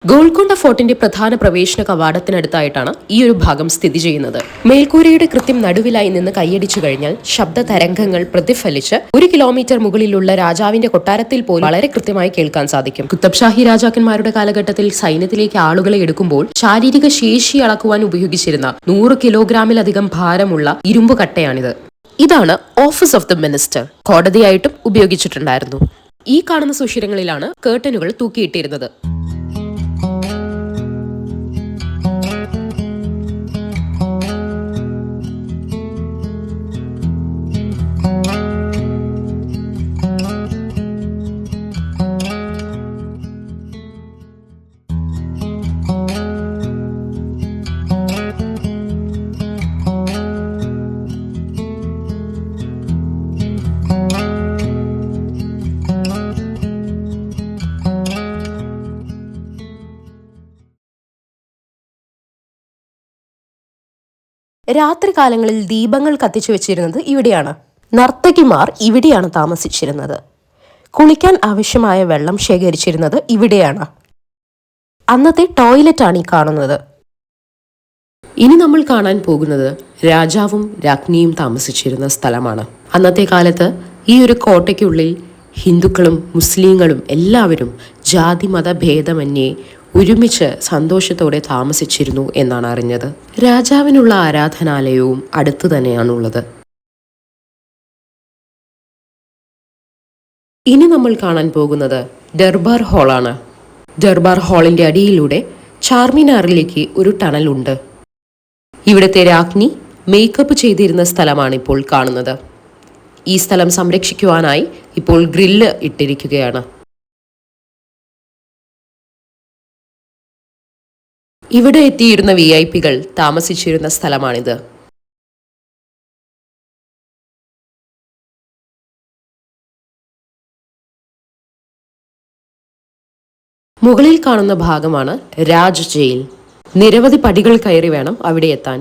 ഗോൾക്കൊണ്ട ഫോർട്ടിന്റെ പ്രധാന പ്രവേശന കവാടത്തിനടുത്തായിട്ടാണ് ഈ ഒരു ഭാഗം സ്ഥിതി ചെയ്യുന്നത്. മേൽക്കൂരയുടെ കൃത്യം നടുവിലായി നിന്ന് കൈയടിച്ചു കഴിഞ്ഞാൽ ശബ്ദ തരംഗങ്ങൾ പ്രതിഫലിച്ച് 1 കിലോമീറ്റർ മുകളിലുള്ള രാജാവിന്റെ കൊട്ടാരത്തിൽ പോലും വളരെ കൃത്യമായി കേൾക്കാൻ സാധിക്കും. കുത്തബ് ഷാഹി രാജാക്കന്മാരുടെ കാലഘട്ടത്തിൽ സൈന്യത്തിലേക്ക് ആളുകളെ എടുക്കുമ്പോൾ ശാരീരിക ശേഷി അളക്കുവാൻ ഉപയോഗിച്ചിരുന്ന 100 കിലോഗ്രാമിലധികം ഭാരമുള്ള ഇരുമ്പ് കട്ടയാണിത്. ഇതാണ് ഓഫീസ് ഓഫ് ദ മിനിസ്റ്റർ. കോടതിയായിട്ടും ഉപയോഗിച്ചിട്ടുണ്ടായിരുന്നു. ഈ കാണുന്ന സുഷിരങ്ങളിലാണ് കേർട്ടനുകൾ തൂക്കിയിട്ടിരുന്നത്. രാത്രികാലങ്ങളിൽ ദീപങ്ങൾ കത്തിച്ചു വെച്ചിരുന്നത് ഇവിടെയാണ്. നർത്തകിമാർ ഇവിടെയാണ് താമസിച്ചിരുന്നത്. കുളിക്കാൻ ആവശ്യമായ വെള്ളം ശേഖരിച്ചിരുന്നത് ഇവിടെയാണ്. അന്നത്തെ ടോയ്ലറ്റാണ് ഈ കാണുന്നത്. ഇനി നമ്മൾ കാണാൻ പോകുന്നത് രാജാവും രാജ്ഞിയും താമസിച്ചിരുന്ന സ്ഥലമാണ്. അന്നത്തെ കാലത്ത് ഈ ഒരു കോട്ടയ്ക്കുള്ളിൽ ഹിന്ദുക്കളും മുസ്ലിങ്ങളും എല്ലാവരും ജാതിമത ഭേദമന്യേ ഒരുമിച്ച് സന്തോഷത്തോടെ താമസിച്ചിരുന്നു എന്നാണ് അറിഞ്ഞത്. രാജാവിനുള്ള ആരാധനാലയവും അടുത്തു തന്നെയാണുള്ളത്. ഇനി നമ്മൾ കാണാൻ പോകുന്നത് ദർബാർ ഹാളാണ്. ദർബാർ ഹാളിന്റെ അടിയിലൂടെ ചാർമിനാറിലേക്ക് ഒരു ടണലുണ്ട്. ഇവിടുത്തെ രാജ്ഞി മേക്കപ്പ് ചെയ്തിരുന്ന സ്ഥലമാണ് ഇപ്പോൾ കാണുന്നത്. ഈ സ്ഥലം സംരക്ഷിക്കുവാനായി ഇപ്പോൾ ഗ്രില്ല് ഇട്ടിരിക്കുകയാണ്. ഇവിടെ എത്തിയിരുന്ന VIP-കൾ താമസിച്ചിരുന്ന സ്ഥലമാണിത്. മുകളിൽ കാണുന്ന ഭാഗമാണ് രാജ് ജയിൽ. നിരവധി പടികൾ കയറി വേണം അവിടെ എത്താൻ.